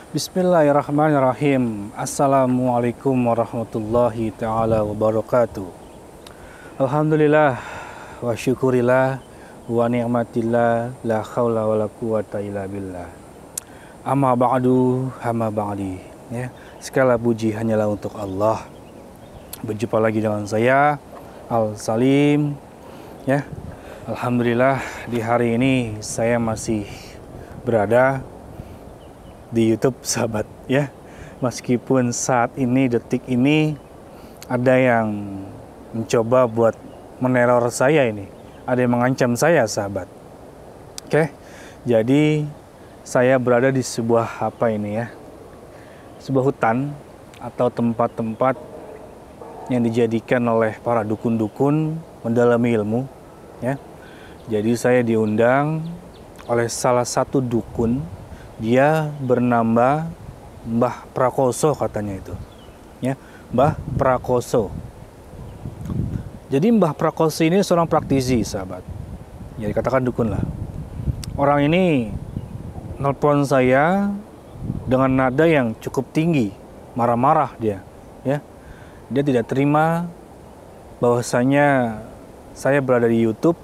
Bismillahirrahmanirrahim. Assalamualaikum warahmatullahi ta'ala wabarakatuh. Alhamdulillah wa syukurillah wa ni'matillah la khawla wa la quwata illa billah. Amma ba'du, amma ba'di. Ya, segala puji hanyalah untuk Allah. Berjumpa lagi dengan saya Al Salim. Ya, alhamdulillah di hari ini saya masih berada di YouTube sahabat ya. Meskipun saat ini detik ini ada yang mencoba buat meneror saya ini, ada yang mengancam saya sahabat. Oke. Jadi saya berada di sebuah apa ini ya? Sebuah hutan atau tempat-tempat yang dijadikan oleh para dukun-dukun mendalami ilmu ya. Jadi saya diundang oleh salah satu dukun. Dia bernama Mbah Prakoso katanya itu. Ya, Mbah Prakoso. Jadi Mbah Prakoso ini seorang praktisi, sahabat. Ya, dikatakan dukun lah. Orang ini nelpon saya dengan nada yang cukup tinggi, marah-marah dia, ya. Dia tidak terima bahwasanya saya berada di YouTube,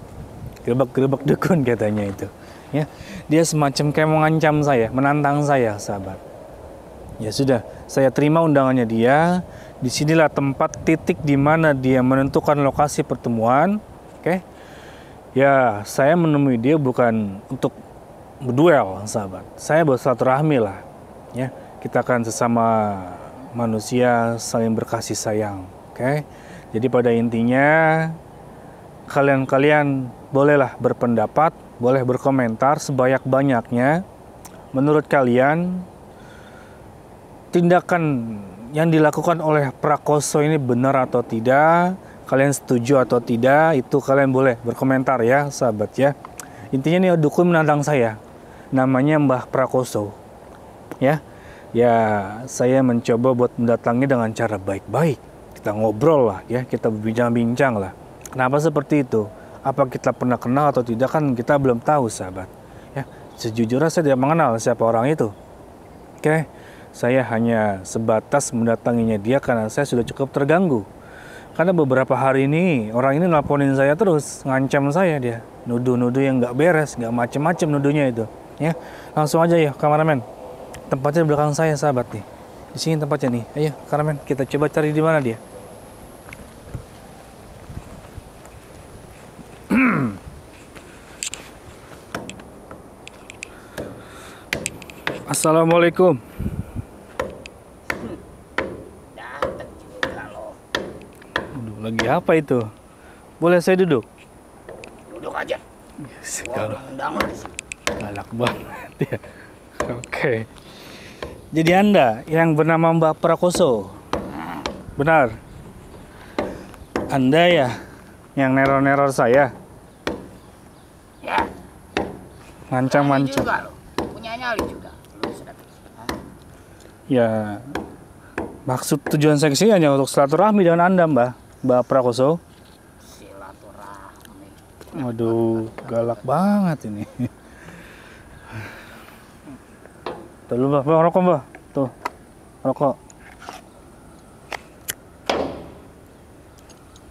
gerebek-gerebek dukun katanya itu. Ya, dia semacam kayak mengancam saya, menantang saya, sahabat. Ya sudah, saya terima undangannya dia. Disinilah tempat titik di mana dia menentukan lokasi pertemuan. Oke, ya saya menemui dia bukan untuk berduel, sahabat. Saya bersilaturahmi lah. Ya, kita akan sesama manusia saling berkasih sayang. Oke, jadi pada intinya kalian bolehlah berpendapat, boleh berkomentar sebanyak-banyaknya. Menurut kalian, tindakan yang dilakukan oleh Prakoso ini benar atau tidak? Kalian setuju atau tidak? Itu kalian boleh berkomentar ya, sahabat ya. Intinya nih dukun menantang saya. Namanya Mbah Prakoso. Ya. Ya, saya mencoba buat mendatangi dengan cara baik-baik. Kita ngobrol lah ya, kita berbincang-bincang lah. Kenapa seperti itu? Apa kita pernah kenal atau tidak kan kita belum tahu, sahabat. Ya, sejujurnya saya tidak mengenal siapa orang itu. Oke, saya hanya sebatas mendatanginya dia karena saya sudah cukup terganggu. Karena beberapa hari ini orang ini nelponin saya terus, ngancam saya dia, nuduh-nuduh yang nggak beres, nggak macem-macem nuduhnya itu. Ya, langsung aja ya, kameramen. Tempatnya di belakang saya, sahabat nih. Di sini tempatnya nih. Ayo, kameramen, kita coba cari di mana dia. Assalamualaikum. Datang juga lo. Aduh, lagi apa itu? Boleh saya duduk? Duduk aja. Kalau Undang lo di sini. galak banget ya. Oke. Jadi Anda yang bernama Mbak Prakoso? Benar? Anda ya yang neror-neror saya? Ya. Ngancam-ngancam. Juga lo. Punya nyali juga. Lo sudah terus. Ya, maksud tujuan saya kesini hanya untuk silaturahmi dengan Anda, Mbak Prakoso. Silaturahmi. Waduh, galak banget ini. Tuh lu, Mbak, rokok, Mbak. Tuh, rokok.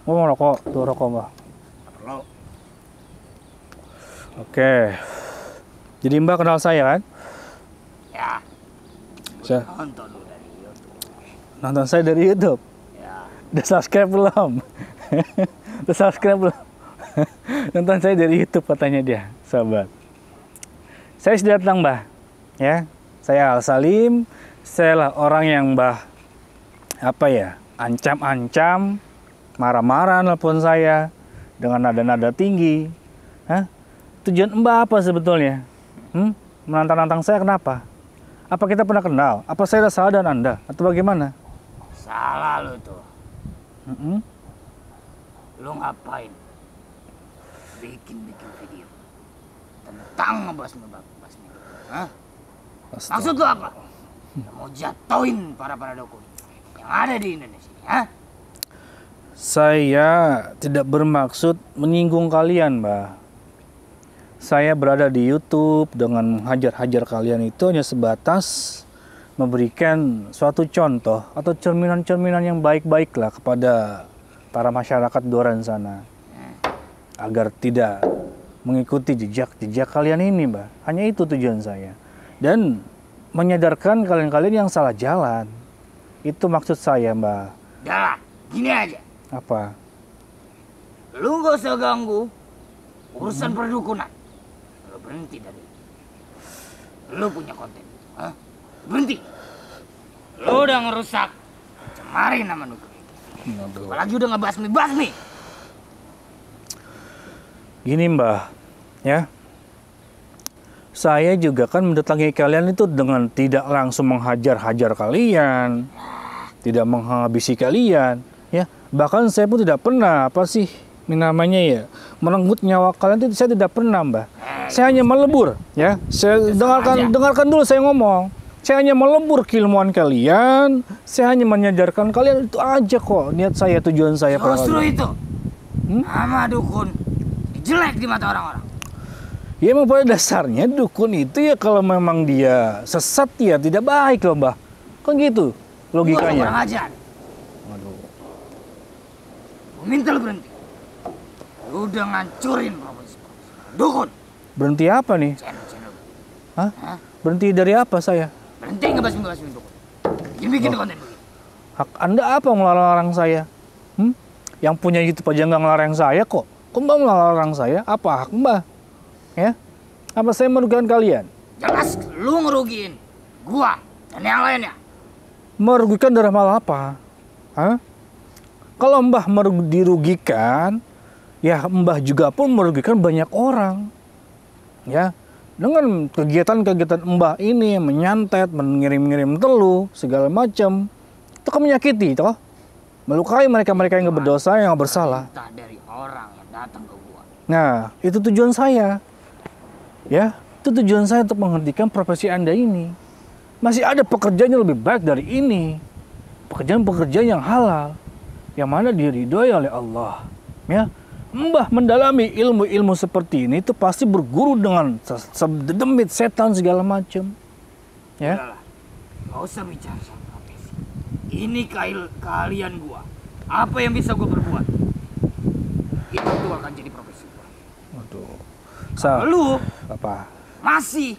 Mau rokok, tuh rokok, Mbak. Lo. Oke. Jadi Mbak kenal saya kan? Ya. Saya Nonton lo dari YouTube. nonton saya dari YouTube. Ya. Udah subscribe belum? Udah subscribe belum? Nonton saya dari YouTube katanya dia, sahabat. Saya sudah datang, Mbak. Ya, saya Al Salim. Saya lah orang yang Mbah apa ya? Ancam-ancam, marah-marah nelpon saya dengan nada-nada tinggi. Hah? Tujuan Mbak apa sebetulnya? Menantang-nantang saya kenapa? Apa kita pernah kenal? Apa saya salah dan Anda? Atau bagaimana? Salah lo tuh. Mm-mm. Lo ngapain? Bikin video tentang ngebasmi. Hah? Maksud lo apa? Mau jatuhin para dukun yang ada di Indonesia, hah? Saya tidak bermaksud menyinggung kalian, Mbak. Saya berada di YouTube dengan menghajar-hajar kalian itu hanya sebatas memberikan suatu contoh atau cerminan-cerminan yang baik-baik lah kepada para masyarakat di luar sana, agar tidak mengikuti jejak-jejak kalian ini, Mbah. Hanya itu tujuan saya. Dan menyadarkan kalian-kalian yang salah jalan. Itu maksud saya, Mbah. Udah lah, gini aja. Apa? Lu gak usah ganggu urusan perdukunan. Lu berhenti dari itu. Lu punya konten. Hah? Berhenti. Lu udah ngerusak, cemarin nama dukun. Apalagi udah ngebasmi-basmi. Gini, Mbah, ya. Saya juga kan mendatangi kalian itu dengan tidak langsung menghajar-hajar kalian, tidak menghabisi kalian, ya. Bahkan saya pun tidak pernah namanya ya, merenggut nyawa kalian itu saya tidak pernah, Mbah. Saya hanya melebur, ya. Saya dengarkan dulu saya ngomong. Saya hanya melebur keilmuan kalian, saya hanya menyadarkan kalian, itu aja kok niat saya, tujuan saya. Justru itu, nama dukun jelek di mata orang-orang. Ya emang pada dasarnya dukun itu ya kalau memang dia sesat ya tidak baik loh, Mbah. Kan gitu logikanya. Kurang ajar. Waduh. Gua minta lu berhenti. Lu udah ngancurin profesi dukun. Berhenti apa nih? Channel. Hah? Berhenti dari apa saya? Berhenti ngebasmi dukun. Bikin konten begini. Hak Anda apa ngelarang saya? Yang punya YouTube aja nggak ngelarang saya kok. Kok Mbah melarang saya? Apa hak Mbah? Ya? Apa saya merugikan kalian? Jelas lu ngerugiin gua dan yang lainnya. Merugikan dalam hal apa? Hah? Kalau Mbah dirugikan, ya Mbah juga pun merugikan banyak orang. Ya, dengan kegiatan-kegiatan Mbah ini menyantet, mengirim-ngirim telu, segala macam, itu kan menyakiti, toh, melukai mereka-mereka yang berdosa, yang bersalah. Entah dari orang yang datang ke gua. Nah, itu tujuan saya. Ya, itu tujuan saya untuk menghentikan profesi Anda ini. Masih ada pekerjaan yang lebih baik dari ini. Pekerjaan-pekerjaan yang halal, yang mana diridhoi oleh Allah. Ya, Mbah mendalami ilmu-ilmu seperti ini itu pasti berguru dengan sedemit setan segala macam. Ya. Udahlah, gak usah bicara soal profesi. Ini kalian gua. Apa yang bisa gua perbuat? Itu akan jadi profesi gua. Waduh. Lu Apa? masih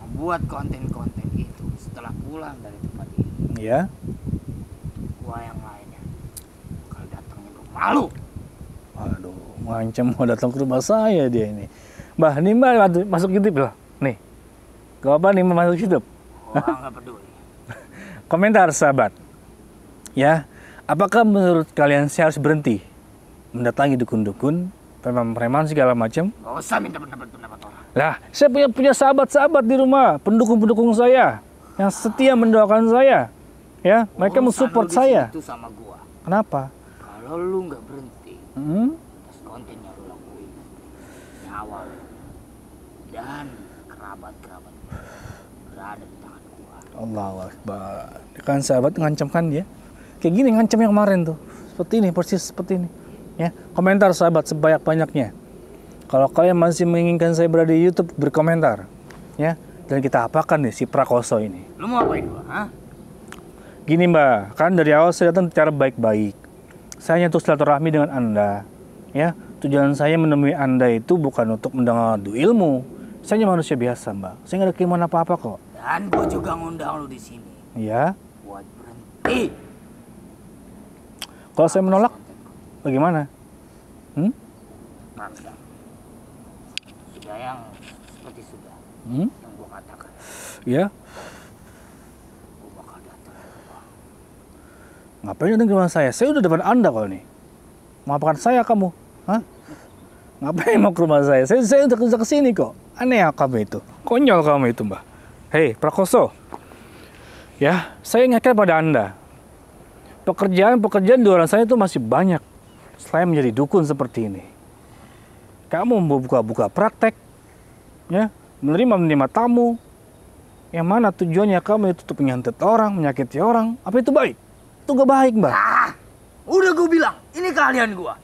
membuat konten-konten itu setelah pulang dari tempat ini. Ya. Gua yang lainnya kalau datangnya lu malu. Waduh, ngancam mau datang ke rumah saya dia ini. Mbah, nih Mbah masuk YouTube loh. Nih. Gak apa nih masuk YouTube? Gua nggak peduli. Komentar sahabat. Ya, apakah menurut kalian saya harus berhenti mendatangi dukun-dukun, preman-preman segala macam? Gak usah minta pendapat orang. Lah, saya punya sahabat-sahabat di rumah, pendukung-pendukung saya yang setia mendoakan saya. Ya, mereka mensupport saya. Itu sama gua. Kenapa? Kalau lu nggak berhenti, atas konten yang lu lakuin, nyawa lu dan kerabat-kerabat berada di tangan gua. Allahu Akbar. Kan sahabat ngancamkan dia. Kayak gini ngancam yang kemarin tuh. Seperti ini, persis seperti ini. Ya, komentar sahabat sebanyak-banyaknya. Kalau kalian masih menginginkan saya berada di YouTube, berkomentar. Ya, dan kita apakan nih si Prakoso ini. Lu mau apain gua, ha? Gini Mbak, kan dari awal saya datang secara baik-baik. Saya hanya untuk silaturahmi dengan Anda. Ya, tujuan saya menemui Anda itu bukan untuk mendengar ilmu. Saya hanya manusia biasa, Mbak. Saya nggak ada keimanan apa-apa kok. Dan gua juga ngundang lu di sini. Ya. Buat berhenti. Kalau saya menolak, bagaimana? Maksa. Sudah yang seperti sudah. Yang gua katakan. Ya. Gua bakal datang ke rumah. Ngapain datang ke rumah saya? Saya udah depan Anda kalau nih. Maafkan saya kamu. Hah? Ngapain mau ke rumah saya? Saya udah kesini kok. Aneh ya kamu itu. Konyol kamu itu, Mbak. Hei, Prakoso. Ya, saya ingatkan pada Anda. Pekerjaan-pekerjaan di luar sana itu masih banyak. Selain menjadi dukun seperti ini. Kamu membuka-buka praktek. Ya, menerima tamu. Yang mana tujuannya kamu itu untuk menyantet orang, menyakiti orang. Apa itu baik? Itu gak baik, Mbak. Udah gue bilang, ini keahlian gua.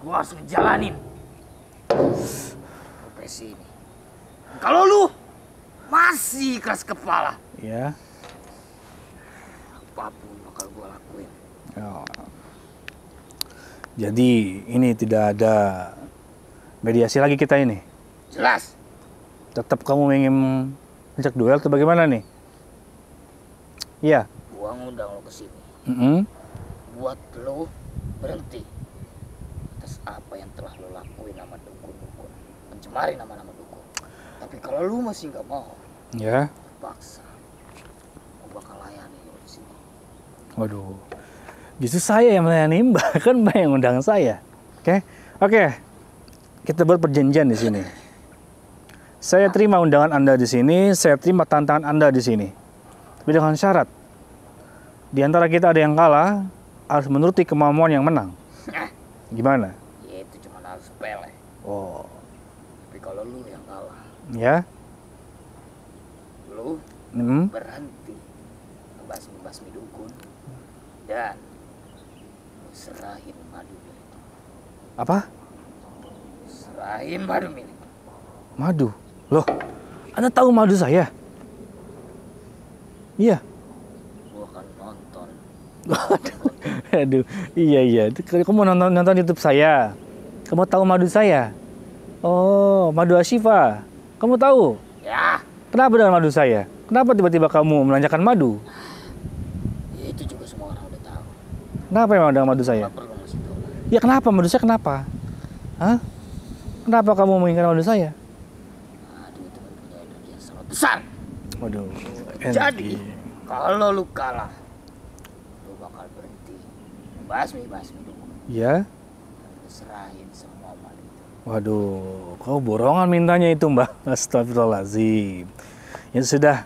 Gua harus ngejalanin profesi ini. Kalau lu masih keras kepala. Ya. Apapun bakal gue lakuin. Oh. Jadi ini tidak ada mediasi lagi kita ini. Jelas. Tetap kamu ingin ajak duel atau bagaimana nih? Iya. Gua ngundang lo ke sini. Buat lo berhenti atas apa yang telah lo lakuin sama dukun-dukun, mencemari nama-nama dukun. Tapi kalau lo masih nggak mau, Ya. paksa, gua bakal layani lo di sini. Waduh. Justru saya yang melayani Mbak, kan Mbak yang undang saya. Oke. Kita buat perjanjian di sini. Saya terima undangan Anda di sini, saya terima tantangan Anda di sini. Tapi dengan syarat, di antara kita ada yang kalah, harus menuruti kemauan yang menang. Gimana? Ya itu cuma hal sepele. Oh, Tapi kalau lu yang kalah, ya? lu berhenti ngebasmi dukun dan lu serahin madu milik. Apa? Serahin madu milik. Madu? Loh, Anda tahu madu saya? Iya. Gua akan nonton. Aduh, iya. Kamu nonton YouTube saya. Kamu tahu madu saya? Oh, madu Ashifa. Kamu tahu? Ya, Kenapa dengan madu saya? Kenapa tiba-tiba kamu menanyakan madu? ya itu juga semua orang udah tahu. Kenapa emang dengan madu saya? Gak perlu ngasih tahu. Ya kenapa madu saya kenapa? Hah? Kenapa kamu menginginkan madu saya? Madu itu mempunyai energi yang sangat besar. Waduh. Jadi, kalau lu kalah, lu bakal berhenti basmi dukun. Ya. Dan lu serahin semua madu itu. Waduh, kau borongan mintanya itu, Mbak. Astagfirullahaladzim. Ya sudah,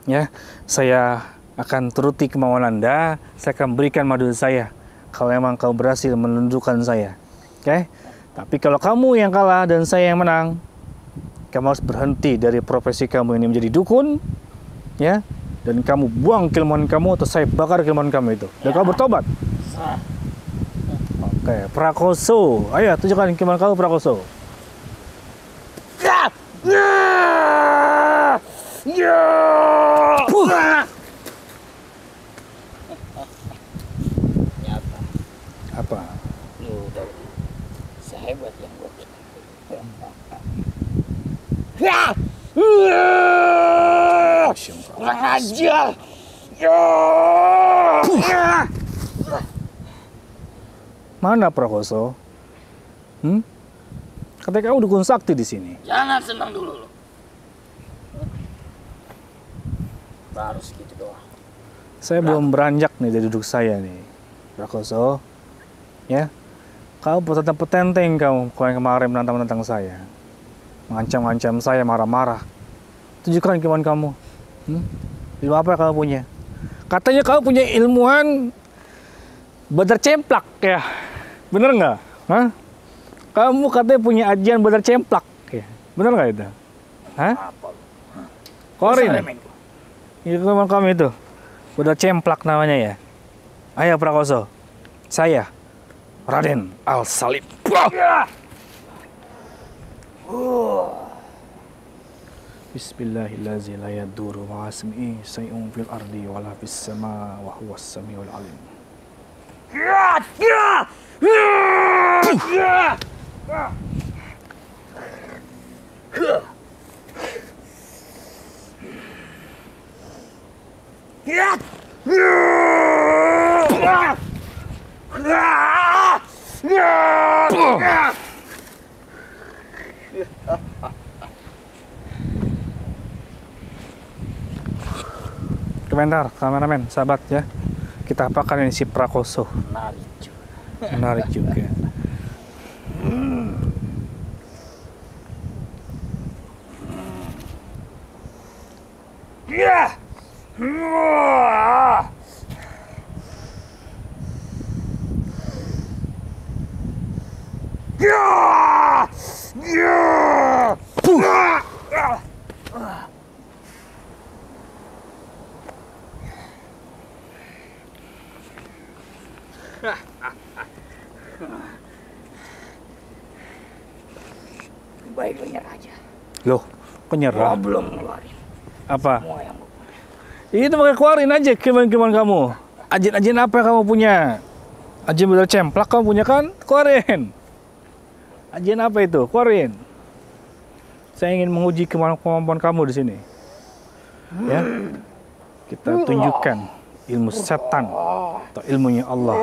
ya. Saya akan turuti kemauan Anda. Saya akan berikan madu saya. Kalau emang kau berhasil menundukkan saya. Oke? Tapi kalau kamu yang kalah dan saya yang menang, kamu harus berhenti dari profesi kamu ini menjadi dukun. Ya. Dan kamu buang keilmuan kamu atau saya bakar keilmuan kamu itu. Dan kamu bertobat. Oke, Prakoso. Ayo tunjukkan keilmuan kamu, Prakoso. Nyata, Apa? lu udah sehebat yang gua kira. Kurang ajar. Mana Prakoso? Katanya kamu dukun sakti di sini. Jangan senang dulu lu. Baru segitu doang. Saya belum beranjak nih dari duduk saya nih, Prakoso. Ya, kamu petenteng kamu kalau yang kemarin menantang saya, mengancam-ancam saya, marah-marah. Tunjukkan kemauan kamu. Ilmu apa yang kamu punya? Katanya kamu punya ilmuwan badar cemplak ya, bener nggak? Hah? Kamu katanya punya ajian badar cemplak ya, bener nggak itu? Hah? Apa lu? Korin. Masa remen gua? Itu teman kami itu. Udah cemplak namanya ya. Ayo Prakoso. Saya Raden Al-Salib. Bismillahirrahmanirrahim. La yadurru ma'asmi'i say'un fil ardi wala fis sama wa huwas samiul alim. Komentar, kameramen, sahabat ya. Kita apakan ini si Prakoso. Menarik juga. Menarik juga. Baik lu nyerah aja. Loh, kok nyerah? Gua belum ngeluarin Apa? Semua yang Itu makanya keluarin aja kemauan kamu. Ajian apa yang kamu punya? Ajian bedal cemplak kamu punya kan? Keluarin. Ajian apa itu? Keluarin. Saya ingin menguji kemampuan kamu di sini. Ya. Kita tunjukkan ilmu setan atau ilmunya Allah.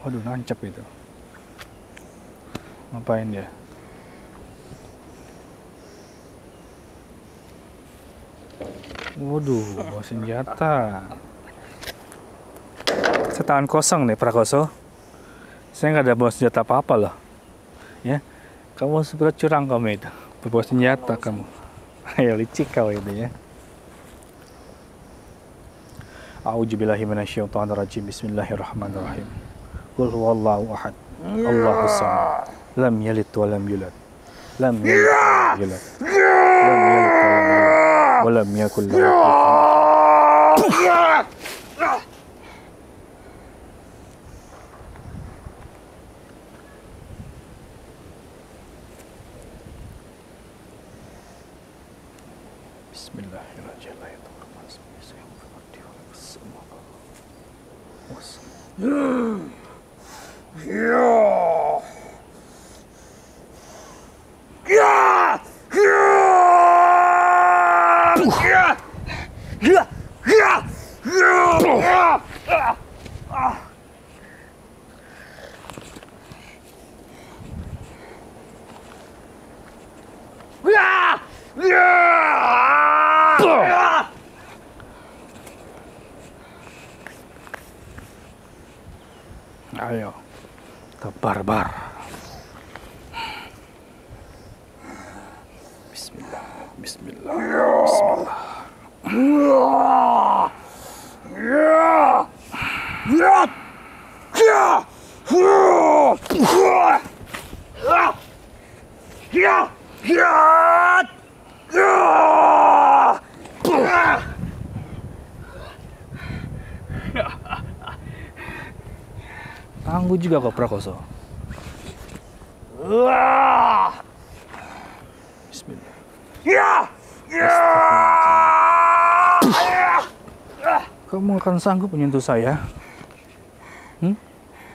Waduh, nancap itu. Ngapain dia? Waduh, bawa senjata. Saya tangan kosong nih, Prakoso. Saya nggak ada bawa senjata apa-apa loh. Ya, kamu seberat curang kamu itu. Bawa senjata kamu. Ayo licik kau itu ya. A'udzubillahi minasyaitonirrajim. Bismillahirrahmanirrahim. Qul huwallahu ahad. Allahus samad. Lam yalid wa lam yulad. Lam yalid wa lam yulad. Lam yalid wa lam yulad. Wa lam yakul lahu kufuwan ahad. Bismillahirrahmanirrahim. Ayo, kita barbar. Bismillah, Bismillah, Bismillah. Tangguh juga kok Prakoso. Bismillah. Kamu akan sanggup menyentuh saya?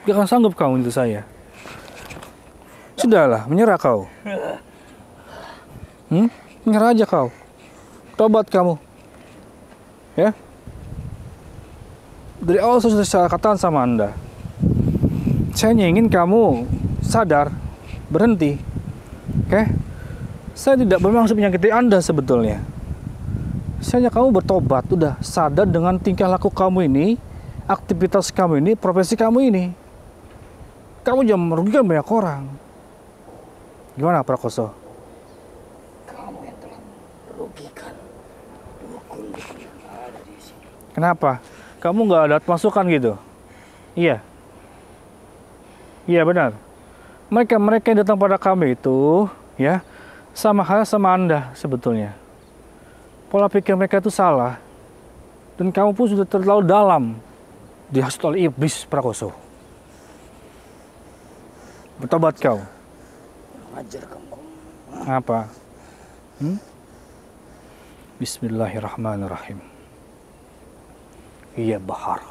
Gak akan sanggup kamu menyentuh saya. Sudahlah, menyerah kau. Menyerah aja kau. Tobat kamu. Ya. Dari awal saya katakan sama Anda. Saya ingin kamu sadar, berhenti. Oke? Saya tidak bermaksud menyakiti Anda sebetulnya. Saya kamu bertobat, udah sadar dengan tingkah laku kamu ini, aktivitas kamu ini, profesi kamu ini. Kamu jangan merugikan banyak orang. Gimana Prakoso? kamu yang telah merugikan dukun-dukun yang ada di sini. Kenapa? Kamu nggak ada masukan gitu? Iya. Iya benar. Mereka yang datang pada kami itu, ya, sama hal sama Anda sebetulnya. Pola pikir mereka itu salah. Dan kamu pun sudah terlalu dalam dihasut oleh iblis Prakoso. Bertobat kau. Ajar kamu. Apa? Bismillahirrahmanirrahim. Iya bahar.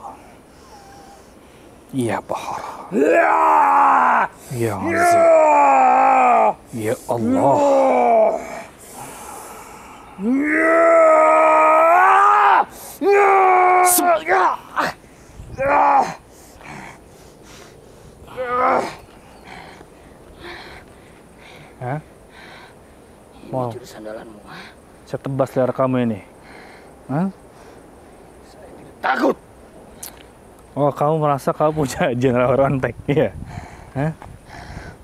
Iya bahar. Ya Azim. Ya Allah. Hah? Wow. Jurus sandalanmu. Saya tebas leher kamu ini. Hah? Saya tidak takut. Oh, kamu merasa kamu punya general rontek, iya? Hah?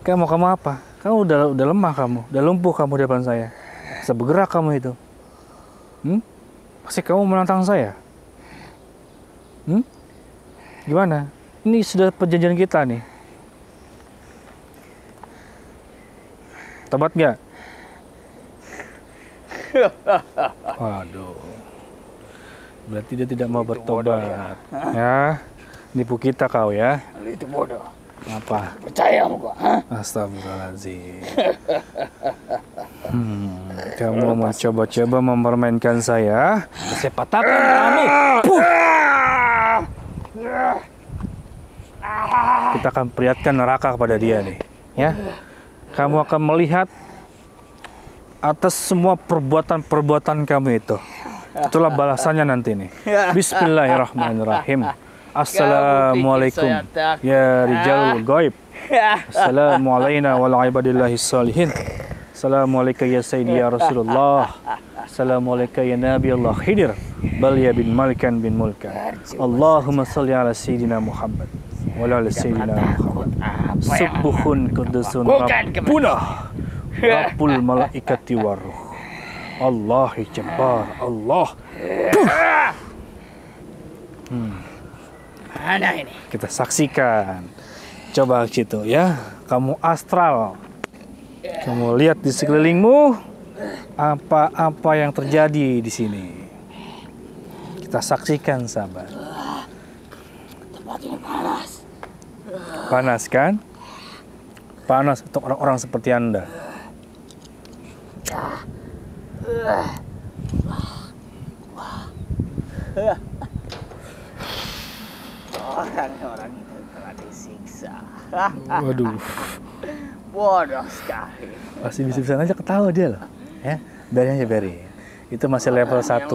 Kamu apa? Kamu udah lemah kamu, udah lumpuh kamu di depan saya. Bisa bergerak kamu itu. Pasti kamu menantang saya. Gimana? Ini sudah perjanjian kita nih. Tobat nggak? Waduh. Berarti dia tidak mau bertobat. Ya. Nipu kita kau ya. Lu itu bodoh. Apa? Percaya sama gua, ha? Astagfirullahaladzim. Kamu mencoba-coba mempermainkan saya. Saya patahkan kamu. Puh. Kita akan perlihatkan neraka kepada dia nih. Ya. Kamu akan melihat atas semua perbuatan-perbuatan kamu itu. Itulah balasannya nanti nih. Bismillahirrahmanirrahim. Assalamualaikum ya rijalul ghaib. Assalamualaikum warahmatullahi wabarakatuh. Assalamualaikum ya sayyidi ya Rasulullah. Assalamualaikum ya Nabi Allah Khidir. Bal ya bin Malikan bin Mulkan. Allahumma salli ala sayyidina Muhammad wa ala sayyidina Muhammad. Subuhun kudusun Rabbuna Rabbul malaikati waruh. Allahi jabbar Allah. Mana ini? Kita saksikan. Coba situ ya. Kamu astral. Kamu lihat di sekelilingmu apa-apa yang terjadi di sini. Kita saksikan, sahabat. Tempat ini panas. Panas kan? Panas untuk orang-orang seperti Anda. Orang-orang itu telah disiksa. Waduh. Bodoh sekali. Masih bisa-bisa aja ketawa dia loh. Ya, biarin aja biarin. Itu masih level 1.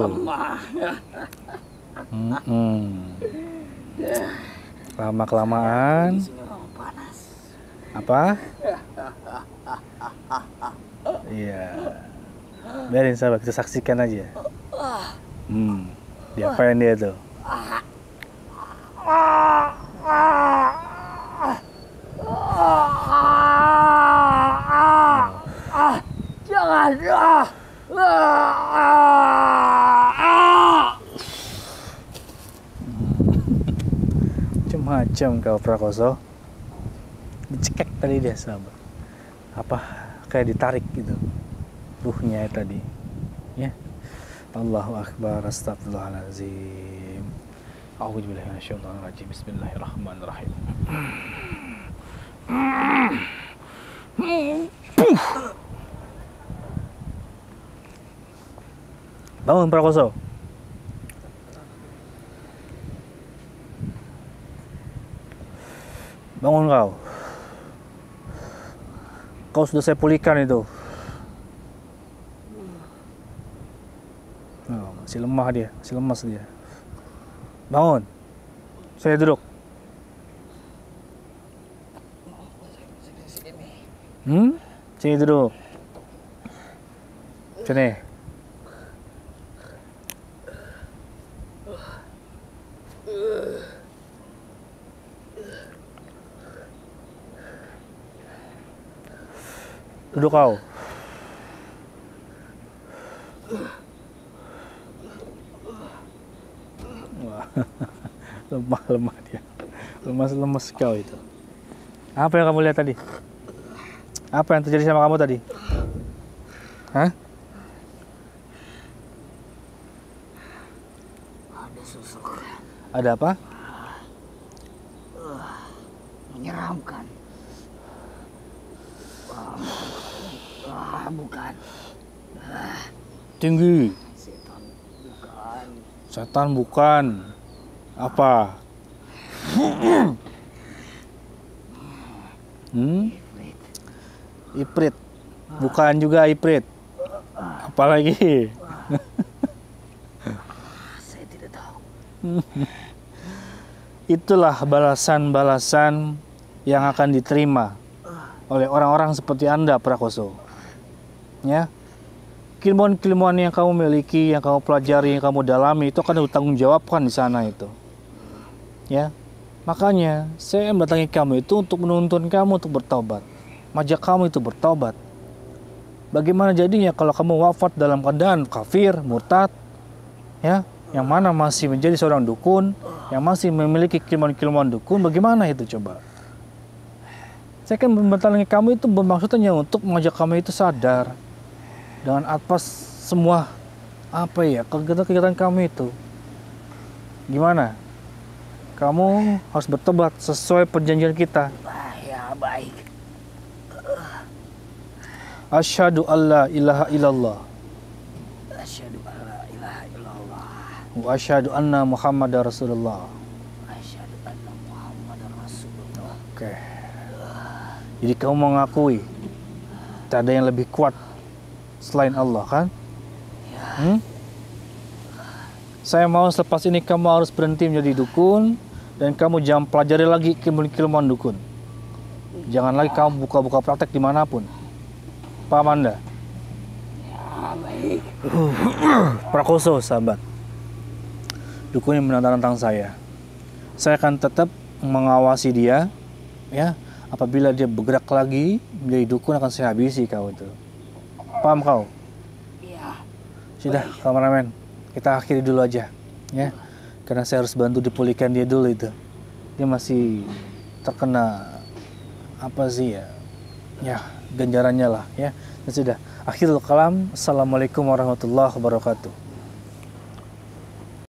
Lama-kelamaan. Apa? Iya. Biarin sahabat, kita saksikan aja. Diapain dia tuh? Jangan. Macam-macam kau Prakoso. Dicekek tadi dia sahabat. Apa kayak ditarik gitu ruhnya tadi. Ya. Allahu akbar, astagfirullahalazim. A'udzubillahi minasyaitonir rajim. Bismillahirrahmanirrahim. Bangun Prakoso. Bangun kau. Kau sudah saya pulihkan itu. Oh, masih lemah dia, masih lemas dia. Bangun. Saya duduk. Sini duduk. Sini. Duduk kau. Wah, lemah dia. Lemas kau itu. Apa yang kamu lihat tadi? Apa yang terjadi sama kamu tadi? Hah? Ada susuk. Ada apa? Menyeramkan. Bukan. Tinggi. Setan bukan. Setan bukan. Apa? Iprit. Bukan juga iprit. Apalagi? Saya tidak tahu. Itulah balasan-balasan yang akan diterima oleh orang-orang seperti Anda, Prakoso. Ya. Keilmuan-keilmuan yang kamu miliki, yang kamu pelajari, yang kamu dalami itu akan ditanggung jawabkan di sana itu. Ya. Makanya saya mendatangi kamu itu untuk menuntun kamu untuk bertobat. Mengajak kamu itu bertobat. Bagaimana jadinya kalau kamu wafat dalam keadaan kafir, murtad, ya, yang mana masih menjadi seorang dukun, yang masih memiliki keilmuan-keilmuan dukun, bagaimana itu coba? Saya kan mendatangi kamu itu bermaksudnya untuk mengajak kamu itu sadar, dengan atas semua apa ya kegiatan-kegiatan kamu itu. Gimana? Kamu harus bertobat sesuai perjanjian kita. Ya, baik. Asyhadu alla ilaha illallah Asyhadu an la ilaha illallah. wa asyhadu anna Muhammadar Rasulullah. Asyhadu anna Muhammadar Rasulullah. Oke. Jadi kamu mengakui tak ada yang lebih kuat selain Allah, kan? Saya mau selepas ini kamu harus berhenti menjadi dukun dan kamu jangan pelajari lagi keilmuan dukun. Jangan lagi kamu buka-buka praktek dimanapun. Paham Anda? Ya, baik. Prakoso, sahabat. Dukun yang menantang saya. Saya akan tetap mengawasi dia, ya. Apabila dia bergerak lagi menjadi dukun akan saya habisi kau itu. Paham kau? Ya. Sudah, kameramen. Kita akhiri dulu aja, ya. Karena saya harus bantu dipulihkan dia dulu itu. Dia masih terkena apa sih ya? Ya, ganjarannya lah, ya. Dan sudah. Akhirul kalam. Assalamualaikum warahmatullahi wabarakatuh.